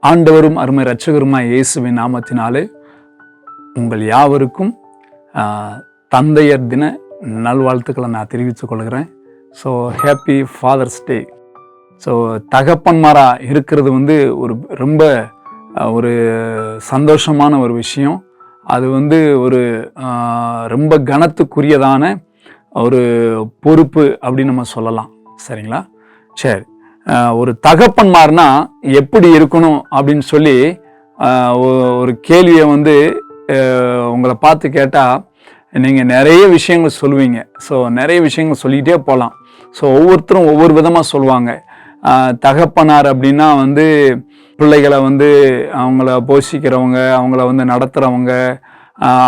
ஆண்டவரும் அருமை இரட்சகருமாய் இயேசுவின் நாமத்தினாலே உங்கள் யாவருக்கும் தந்தையர் தின நல்வாழ்த்துக்களை நான் தெரிவித்துக் கொள்கிறேன். ஸோ ஹாப்பி ஃபாதர்ஸ் டே. ஸோ தகப்பன்மாராக இருக்கிறது ஒரு ரொம்ப ஒரு சந்தோஷமான ஒரு விஷயம். அது ஒரு ரொம்ப கனத்துக்குரியதான ஒரு பொறுப்பு அப்படின்னு நம்ம சொல்லலாம். சரிங்களா? சரி, ஒரு தகப்பன்மார்னா எப்படி இருக்கணும் அப்படின்னு சொல்லி ஒரு கேள்வியை உங்களை பார்த்து கேட்டால் நீங்கள் நிறைய விஷயங்கள் சொல்லுவீங்க. ஸோ நிறைய விஷயங்கள் சொல்லிகிட்டே போகலாம். ஸோ ஒவ்வொருத்தரும் ஒவ்வொரு விதமாக சொல்லுவாங்க. தகப்பனார் அப்படின்னா பிள்ளைகளை அவங்கள போஷிக்கிறவங்க, அவங்கள நடத்துகிறவங்க,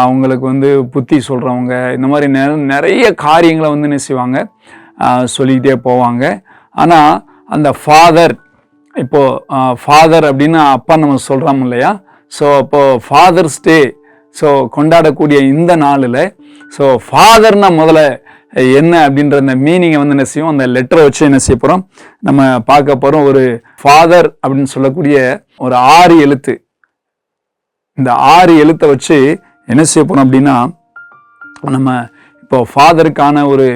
அவங்களுக்கு புத்தி சொல்கிறவங்க, இந்த மாதிரி நிறைய காரியங்களை என்ன செய்வாங்க, சொல்லிக்கிட்டே போவாங்க. ஆனால் அந்த ஃபாதர், இப்போது ஃபாதர் அப்படின்னா அப்பா நம்ம சொல்கிறோம் இல்லையா? ஸோ அப்போது ஃபாதர்ஸ் டே ஸோ கொண்டாடக்கூடிய இந்த நாளில் ஸோ ஃபாதர்னா முதல்ல என்ன அப்படின்ற அந்த மீனிங்கை என்ன செய்வோம், அந்த லெட்டரை வச்சு என்ன செய்ய போகிறோம், நம்ம பார்க்க போகிறோம். ஒரு ஃபாதர் அப்படின்னு சொல்லக்கூடிய ஒரு 6 எழுத்து, இந்த 6 எழுத்தை வச்சு என்ன செய்ய போகிறோம் அப்படின்னா, நம்ம இப்போ ஃபாதருக்கான ஒரு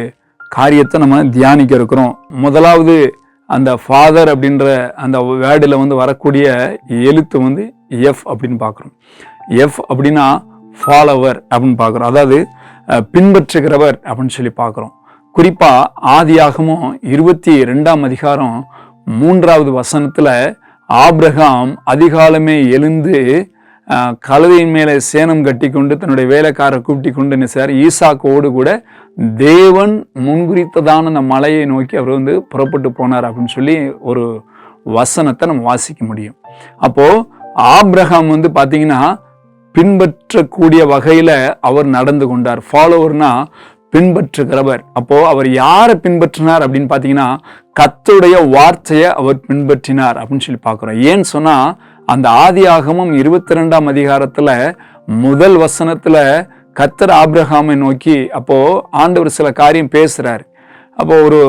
காரியத்தை நம்ம தியானிக்க இருக்கிறோம். முதலாவது அந்த ஃபாதர் அப்படின்ற அந்த வேர்டில் வரக்கூடிய எழுத்து எஃப் அப்படின்னு பார்க்குறோம். எஃப் அப்படின்னா ஃபாலோவர் அப்படின்னு பார்க்குறோம், அதாவது பின்பற்றுகிறவர் அப்படின்னு சொல்லி பார்க்குறோம். குறிப்பாக ஆதியாகமம் 22ஆம் அதிகாரம் 3வது வசனத்தில் ஆபிரகாம் அதிகாலமே எழுந்து கழுதையின் மேலே சேணம் கட்டி கொண்டு தன்னுடைய வேலைக்காரரை கூப்பிட்டு கொண்டு என்ன சார் ஈசாக்கோடு கூட தேவன் முன்குறித்ததான அந்த மலையை நோக்கி அவர் புறப்பட்டு போனார் அப்படின்னு சொல்லி ஒரு வசனத்தை நம்ம வாசிக்க முடியும். அப்போது ஆபிரகாம் பார்த்தீங்கன்னா பின்பற்றக்கூடிய வகையில் அவர் நடந்து கொண்டார். ஃபாலோவர்னா பின்பற்றுகிறவர். அப்போ அவர் யாரை பின்பற்றினார் அப்படின்னு பார்த்தீங்கன்னா கர்த்தருடைய வார்த்தையை அவர் பின்பற்றினார் அப்படின்னு சொல்லி பார்க்குறோம். ஏன்னு சொன்னால் அந்த ஆதியாகமம் 22ஆம் அதிகாரத்தில் முதல் வசனத்தில் கர்த்தர் ஆபிரகாமை நோக்கி அப்போ ஆண்டவர் சில காரியம் பேசுறாரு. அப்போ ஒரு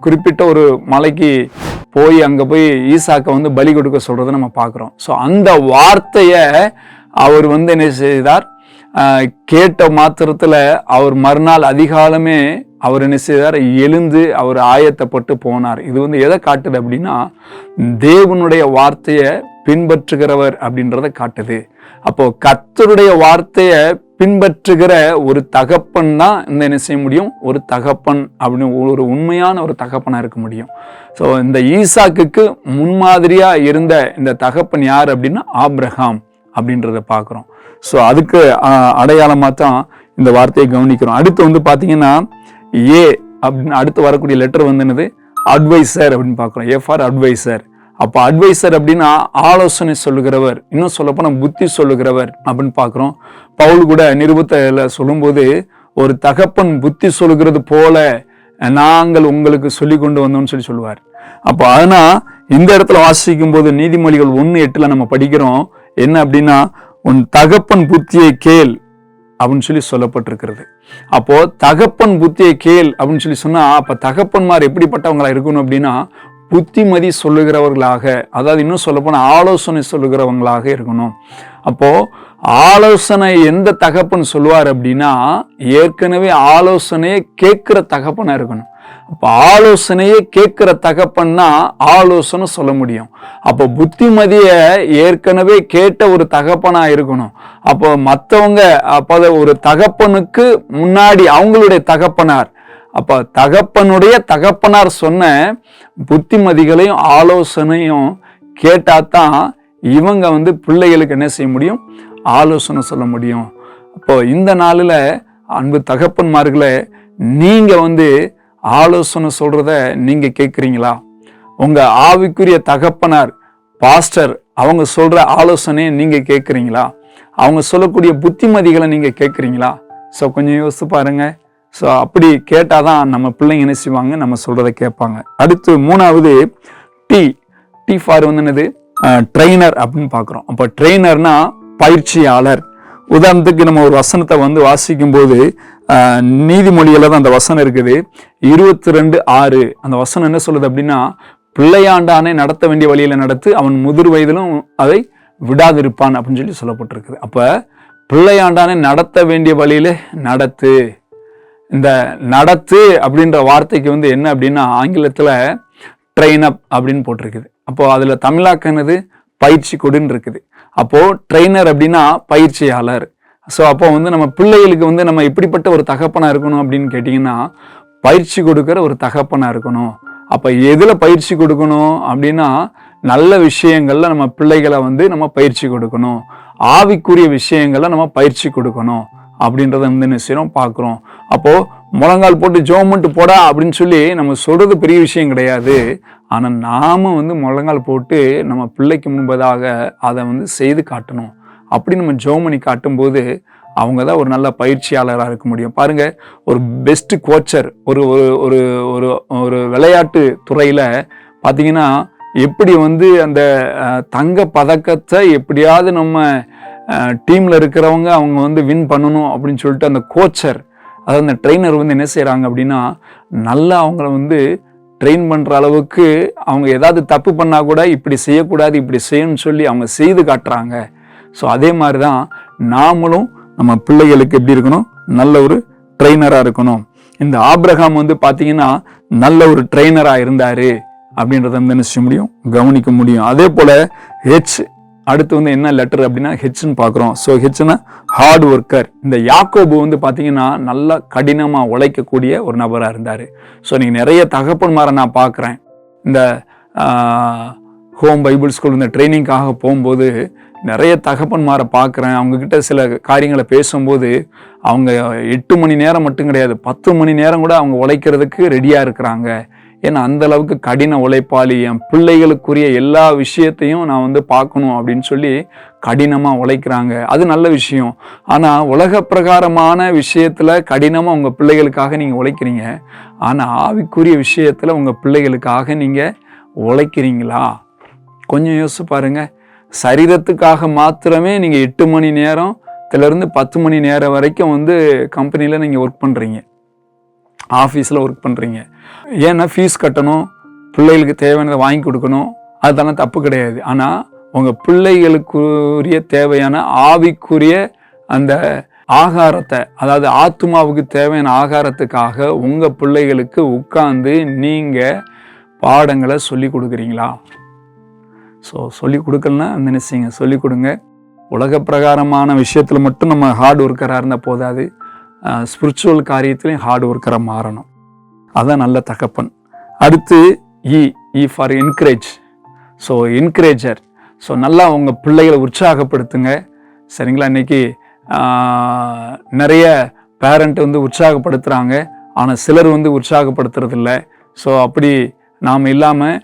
குறிப்பிட்ட ஒரு மலைக்கு போய் அங்கே போய் ஈசாக்கை பலி கொடுக்க சொல்றதை நம்ம பார்க்குறோம். ஸோ அந்த வார்த்தையை அவர் என்ன செய்தார், கேட்ட மாத்திரத்தில் அவர் மறுநாள் அதிகாலமே அவர் என்ன செய்தார், எழுந்து அவர் ஆயத்தப்பட்டு போனார். இது எதை காட்டுது அப்படின்னா தேவனுடைய வார்த்தையை பின்பற்றுகிறவர் அப்படின்றத காட்டுது. அப்போ கர்த்தருடைய வார்த்தையை பின்பற்றுகிற ஒரு தகப்பன் தான் என்ன செய்ய முடியும், ஒரு தகப்பன் அப்படின்னு ஒரு உண்மையான ஒரு தகப்பனா இருக்க முடியும். ஸோ இந்த ஈசாக்குக்கு முன்மாதிரியா இருந்த இந்த தகப்பன் யார் அப்படின்னா ஆபிரகாம் அப்படின்றத பார்க்குறோம். ஸோ அதுக்கு அடையாளமாக தான் இந்த வார்த்தையை கவனிக்கிறோம். அடுத்து பார்த்தீங்கன்னா ஏ அப்படின்னு அடுத்து வரக்கூடிய லெட்டர் என்னது, அட்வைசர் அப்படின்னு பார்க்குறோம். A for adviser. அப்போ அட்வைசர் அப்படின்னா ஆலோசனை சொல்லுகிறவர், இன்னும் சொல்லப்போனால் புத்தி சொல்லுகிறவர் அப்படின்னு பார்க்குறோம். பவுல் கூட நிருபத்தில் சொல்லும்போது ஒரு தகப்பன் புத்தி சொல்லுகிறது போல நாங்கள் உங்களுக்கு சொல்லி கொண்டு வந்தோம்னு சொல்லுவார். அப்போ அதனால் இந்த இடத்துல வாசிக்கும் போது நீதிமொழிகள் 1:8 நம்ம படிக்கிறோம் என்ன அப்படின்னா, உன் தகப்பன் புத்தியை கேள் அப்படின்னு சொல்லப்பட்டிருக்கிறது. அப்போ தகப்பன் புத்தியை கேள் அப்படின்னு சொன்னா அப்ப தகப்பன்மார் எப்படிப்பட்டவங்களா இருக்கணும் அப்படின்னா புத்திமதி சொல்லுகிறவர்களாக, அதாவது இன்னும் சொல்ல போனா ஆலோசனை சொல்லுகிறவங்களாக இருக்கணும். அப்போ ஆலோசனை எந்த தகப்பன் சொல்லுவார் அப்படின்னா ஏற்கனவே ஆலோசனையை கேட்கிற தகப்பனா இருக்கணும். அப்போ ஆலோசனையே கேட்கிற தகப்பன்னா ஆலோசனை சொல்ல முடியும். அப்போ புத்திமதிய ஏற்கனவே கேட்ட ஒரு தகப்பனா இருக்கணும். அப்போ மற்றவங்க அப்போ ஒரு தகப்பனுக்கு முன்னாடி அவங்களுடைய தகப்பனார், அப்போ தகப்பனுடைய தகப்பனார் சொன்ன புத்திமதிகளையும் ஆலோசனையும் கேட்டாதான் இவங்க பிள்ளைகளுக்கு என்ன செய்ய முடியும், ஆலோசனை சொல்ல முடியும். அப்போ இந்த நாளில் அன்பு தகப்பன்மார்களை நீங்க ஆலோசனை சொல்றத நீங்க கேட்குறீங்களா? உங்க ஆவிக்குரிய தகப்பனார் பாஸ்டர் அவங்க சொல்ற ஆலோசனையை நீங்க கேட்குறீங்களா? அவங்க சொல்லக்கூடிய புத்திமதிகளை நீங்க கேட்குறீங்களா? ஸோ கொஞ்சம் யோசித்து பாருங்க. ஸோ அப்படி கேட்டாதான் நம்ம பிள்ளைங்க என்ன செய்வாங்க, நம்ம சொல்றதை கேட்பாங்க. அடுத்து 3வது டி ஃபார் என்னது, ட்ரெயினர் அப்படின்னு பார்க்குறோம். அப்போ ட்ரெயினர்னா பயிற்சியாளர். உதாரணத்துக்கு நம்ம ஒரு வசனத்தை வாசிக்கும் போது நீதிமொழியில தான் அந்த வசனம் இருக்குது, 22:6. அந்த வசனம் என்ன சொல்லுது அப்படின்னா, பிள்ளையாண்டானை நடத்த வேண்டிய வழியில நடத்து, அவன் முதிர் வயதிலும் அதை விடாதிருப்பான் அப்படின்னு சொல்லப்பட்டிருக்குது. அப்ப பிள்ளையாண்டானை நடத்த வேண்டிய வழியில நடத்து. இந்த நடத்து அப்படின்ற வார்த்தைக்கு என்ன அப்படின்னா ஆங்கிலத்துல ட்ரெயின் அப் அப்படின்னு போட்டிருக்குது. அப்போ அதுல தமிழாக்கினது பயிற்சி கொடுன்னு இருக்குது. அப்போ ட்ரெயினர் அப்படின்னா பயிற்சியாளர். ஸோ அப்போ நம்ம பிள்ளைகளுக்கு நம்ம எப்படிப்பட்ட ஒரு தகப்பனா இருக்கணும் அப்படின்னு கேட்டிங்கன்னா, பயிற்சி கொடுக்குற ஒரு தகப்பனா இருக்கணும். அப்போ எதில் பயிற்சி கொடுக்கணும் அப்படின்னா, நல்ல விஷயங்கள்ல நம்ம பிள்ளைகளை நம்ம பயிற்சி கொடுக்கணும். ஆவிக்குரிய விஷயங்கள்ல நம்ம பயிற்சி கொடுக்கணும் அப்படின்றத என்ன செய்யறோம் பார்க்குறோம். அப்போ முழங்கால் போட்டு ஜோமெண்ட் போடா அப்படின்னு சொல்லி நம்ம சொல்றது பெரிய விஷயம் கிடையாது. ஆனால் நாம முழங்கால் போட்டு நம்ம பிள்ளைக்கு முன்பதாக அதை செய்து காட்டணும். அப்படி நம்ம ஜோமனி காட்டும்போது அவங்க தான் ஒரு நல்ல பயிற்சியாளராக இருக்க முடியும். பாருங்க, ஒரு பெஸ்ட் கோச்சர் ஒரு ஒரு ஒரு ஒரு விளையாட்டு துறையில பார்த்தீங்கன்னா எப்படி அந்த தங்க பதக்கத்தை எப்படியாவது நம்ம டீம்ல இருக்கிறவங்க அவங்க வின் பண்ணணும் அப்படின்னு சொல்லிட்டு அந்த கோச்சர், அதாவது அந்த ட்ரெயினர் என்ன செய்யறாங்க அப்படின்னா, நல்லா அவங்கள ட்ரெயின் பண்ற அளவுக்கு அவங்க ஏதாவது தப்பு பண்ணா கூட இப்படி செய்யக்கூடாது இப்படி செய்யணும்னு சொல்லி அவங்க செய்து காட்டுறாங்க. ஸோ அதே மாதிரி தான் நாமளும் நம்ம பிள்ளைகளுக்கு எப்படி இருக்கணும், நல்ல ஒரு ட்ரெயினராக இருக்கணும். இந்த ஆபிரகாம் பார்த்தீங்கன்னா நல்ல ஒரு ட்ரெயினராக இருந்தாரு அப்படின்றத என்ன செய்ய முடியும், கவனிக்க முடியும். அதே போல ஹெச் அடுத்து என்ன லெட்டர் அப்படின்னா ஹெச்ன்னு பார்க்குறோம். ஸோ ஹெச்னா ஹார்ட் ஒர்க்கர். இந்த யாக்கோபு பார்த்தீங்கன்னா நல்லா கடினமாக உழைக்கக்கூடிய ஒரு நபராக இருந்தார். ஸோ நீங்கள் நிறைய தகப்பன்மாரை நான் பார்க்குறேன். இந்த ஹோம் பைபிள் ஸ்கூல் இந்த ட்ரைனிங்காக போகும்போது நிறைய தகப்பன்மாரை பார்க்குறேன். அவங்கக்கிட்ட சில காரியங்களை பேசும்போது அவங்க 8 மணி நேரம் மட்டும் கிடையாது, 10 மணி நேரம் கூட அவங்க உழைக்கிறதுக்கு ரெடியாக இருக்கிறாங்க. ஏன்னா அந்த அளவுக்கு கடின உழைப்பாளி, என் பிள்ளைகளுக்குரிய எல்லா விஷயத்தையும் நான் பார்க்கணும் அப்படின்னு சொல்லி கடினமாக உழைக்கிறாங்க. அது நல்ல விஷயம். ஆனால் உலக பிரகாரமான விஷயத்தில் கடினமாக உங்கள் பிள்ளைகளுக்காக நீங்கள் உழைக்கிறீங்க. ஆனால் ஆவிக்குரிய விஷயத்தில் உங்கள் பிள்ளைகளுக்காக நீங்கள் உழைக்கிறீங்களா? கொஞ்சம் யோசிச்சு பாருங்க. சரீரத்துக்காக மாத்திரமே நீங்கள் 8 மணி நேரத்திலிருந்து 10 மணி நேரம் வரைக்கும் கம்பெனியில் நீங்கள் ஒர்க் பண்ணுறீங்க, ஆஃபீஸில் ஒர்க் பண்ணுறீங்க. ஏன்னா ஃபீஸ் கட்டணும், பிள்ளைகளுக்கு தேவையானதை வாங்கி கொடுக்கணும், அதெல்லாம் தப்பு கிடையாது. ஆனால் உங்கள் பிள்ளைகளுக்குரிய தேவையான ஆவிக்குரிய அந்த ஆகாரத்தை, அதாவது ஆத்மாவுக்கு தேவையான ஆகாரத்துக்காக உங்கள் பிள்ளைகளுக்கு உட்கார்ந்து நீங்கள் பாடங்களை சொல்லி கொடுக்குறீங்களா? ஸோ சொல்லி கொடுக்கலன்னா நினைச்சிங்க, சொல்லிக் கொடுங்க. உலக பிரகாரமான விஷயத்தில் மட்டும் நம்ம ஹார்ட் ஒர்க்கராக இருந்தால் போதாது, ஸ்பிரிச்சுவல் காரியத்திலையும் ஹார்ட் ஒர்க்கராக மாறணும். அதான் நல்ல தகப்பன். அடுத்து E for encourage. So encourager. So நல்லா உங்கள் பிள்ளைகளை உற்சாகப்படுத்துங்க. சரிங்களா? இன்னைக்கு நிறைய பேரண்ட் உற்சாகப்படுத்துகிறாங்க, ஆனால் சிலர் உற்சாகப்படுத்துறதில்ல. ஸோ அப்படி நாம் இல்லாமல்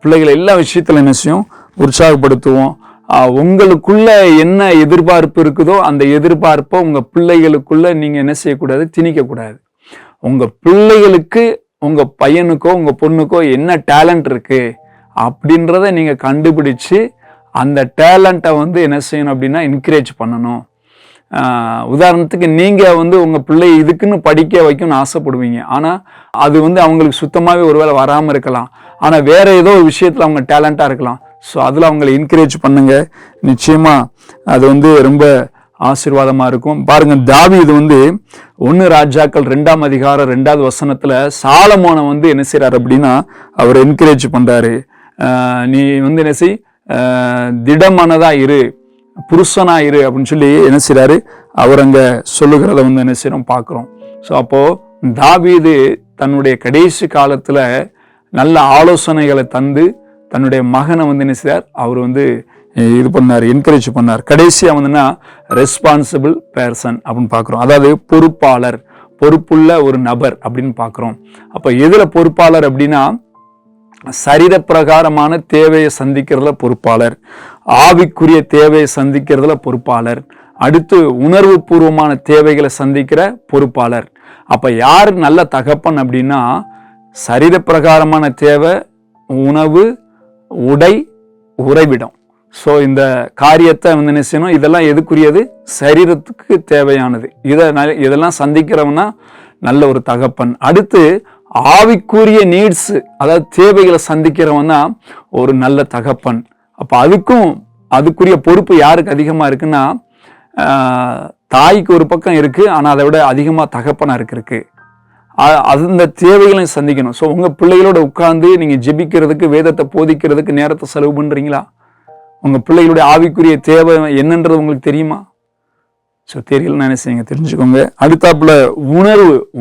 பிள்ளைகளை எல்லா விஷயத்துல என்ன செய்யும், உற்சாகப்படுத்துவோம். உங்களுக்குள்ள என்ன எதிர்பார்ப்பு இருக்குதோ அந்த எதிர்பார்ப்பை உங்க பிள்ளைகளுக்குள்ள நீங்க என்ன செய்யக்கூடாது, திணிக்கக்கூடாது. உங்க பிள்ளைகளுக்கு உங்க பையனுக்கோ உங்க பொண்ணுக்கோ என்ன டேலண்ட் இருக்கு அப்படின்றத நீங்க கண்டுபிடிச்சு அந்த டேலண்ட்டை என்ன செய்யணும் அப்படின்னா என்கரேஜ் பண்ணணும். உதாரணத்துக்கு நீங்க உங்க பிள்ளை இதுக்குன்னு படிக்க வைக்கணும்னு ஆசைப்படுவீங்க. ஆனா அது அவங்களுக்கு சுத்தமாவே ஒருவேளை வராம இருக்கலாம். ஆனா வேற ஏதோ ஒரு விஷயத்துல அவங்க டேலண்டா இருக்கலாம். ஸோ அதுல அவங்களை என்கரேஜ் பண்ணுங்க. நிச்சயமா அது ரொம்ப ஆசீர்வாதமா இருக்கும். பாருங்க, தாவீது 1 ராஜாக்கள் 2ஆம் அதிகாரம் 2வது வசனத்துல சாலமோனை என்ன செய்யறாரு அப்படின்னா அவர் என்கரேஜ் பண்றாரு. நீ என்ன செய், திடமானதா இரு, புருஷனா இரு அப்படின்னு சொல்லி என்ன செய்யறாரு அவர் அங்க சொல்லுகிறத என்ன செய்யறோம் பார்க்கிறோம். ஸோ அப்போ தாவீது தன்னுடைய கடைசி காலத்துல நல்ல ஆலோசனைகளை தந்து தன்னுடைய மகனை என்ன செய்றார், அவர் இது பண்ணார், என்கரேஜ் பண்ணார். கடைசியா ரெஸ்பான்சிபிள் பர்சன் அப்படின்னு பார்க்குறோம். அதாவது பொறுப்பாளர், பொறுப்புள்ள ஒரு நபர் அப்படின்னு பார்க்குறோம். அப்போ எதுல பொறுப்பாளர் அப்படின்னா சரீர பிரகாரமான தேவையை சந்திக்கிறதுல பொறுப்பாளர், ஆவிக்குரிய தேவையை சந்திக்கிறதுல பொறுப்பாளர், அடுத்து உணர்வு பூர்வமான தேவைகளை சந்திக்கிற பொறுப்பாளர். அப்ப யார் நல்ல தகப்பன் அப்படின்னா சரீர பிரகாரமான தேவை, உணவு, உடை, உறைவிடம். ஸோ இந்த காரியத்தை என்ன செய்யணும், இதெல்லாம் எதுக்குரியது, சரீரத்துக்கு தேவையானது. இதெல்லாம் சந்திக்கிறவனா நல்ல ஒரு தகப்பன். அடுத்து ஆவிக்குரிய நீட்ஸ், அதாவது தேவைகளை சந்திக்கிறவன் தான் ஒரு நல்ல தகப்பன். அப்போ அதுக்குரிய பொறுப்பு யாருக்கு அதிகமாக இருக்குன்னா, தாய்க்கு ஒரு பக்கம் இருக்கு, ஆனால் அதை விட அதிகமாக தகப்பனாருக்கு இருக்கு. அந்த தேவைகளையும் சந்திக்கணும். ஸோ உங்கள் பிள்ளைகளோட உட்கார்ந்து நீங்கள் ஜெபிக்கிறதுக்கு, வேதத்தை போதிக்கிறதுக்கு நேரத்தை செலவு பண்ணுறீங்களா? உங்கள் பிள்ளைகளுடைய ஆவிக்குரிய தேவை என்னன்றது உங்களுக்கு தெரியுமா? ஸோ தெரியலன்னு நினைச்சீங்க, தெரிஞ்சுக்கோங்க. அடுத்தாப்புல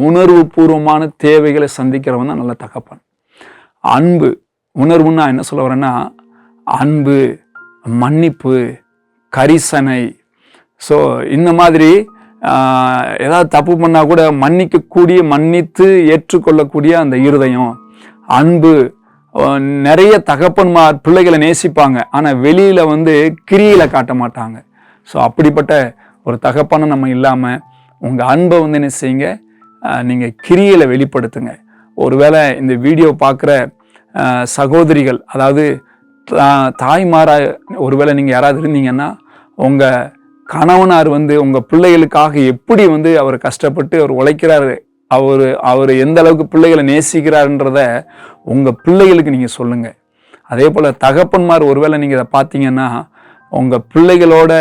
உணர்வு பூர்வமான தேவைகளை சந்திக்கிறவன் தான் நல்ல தகப்பன். அன்பு, உணர்வுன்னா என்ன சொல்ல வரேன்னா, அன்பு, மன்னிப்பு, கரிசனை. ஸோ இந்த மாதிரி ஏதாவது தப்பு பண்ணால் கூட மன்னித்து ஏற்றுக்கொள்ளக்கூடிய அந்த இருதயம், அன்பு. நிறைய தகப்பன்மார் பிள்ளைகளை நேசிப்பாங்க, ஆனால் வெளியில கிரியில காட்ட மாட்டாங்க. ஸோ அப்படிப்பட்ட ஒரு தகப்பனை நம்ம இல்லாமல் உங்கள் அன்பை என்ன செய்யுங்க, நீங்கள் கிரியில வெளிப்படுத்துங்க. ஒருவேளை இந்த வீடியோ பார்க்குற சகோதரிகள், அதாவது தாய்மாரா ஒருவேளை நீங்கள் யாராவது இருந்தீங்கன்னா, உங்கள் கணவனார் உங்கள் பிள்ளைகளுக்காக எப்படி அவர் கஷ்டப்பட்டு அவர் உழைக்கிறாரு, அவர் எந்த அளவுக்கு பிள்ளைகளை நேசிக்கிறாருன்றத உங்கள் பிள்ளைகளுக்கு நீங்கள் சொல்லுங்கள். அதே போல் தகப்பன்மார் ஒருவேளை நீங்கள் இதை பார்த்தீங்கன்னா, உங்கள் பிள்ளைகளோட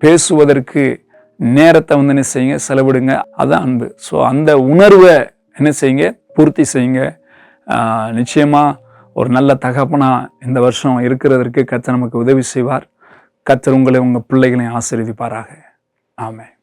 பேசுவதற்கு நேரத்தை என்ன செய்யுங்க, செலவிடுங்க. அதுதான் அன்பு. ஸோ அந்த உணர்வை என்ன செய்யுங்க, பூர்த்தி செய்யுங்க. நிச்சயமாக ஒரு நல்ல தகப்பனா இந்த வருஷம் இருக்கிறதற்கு கர்த்தர் நமக்கு உதவி செய்வார். கர்த்தர் உங்களை உங்கள் பிள்ளைகளையும் ஆசீர்வதிப்பாராக. ஆமென்.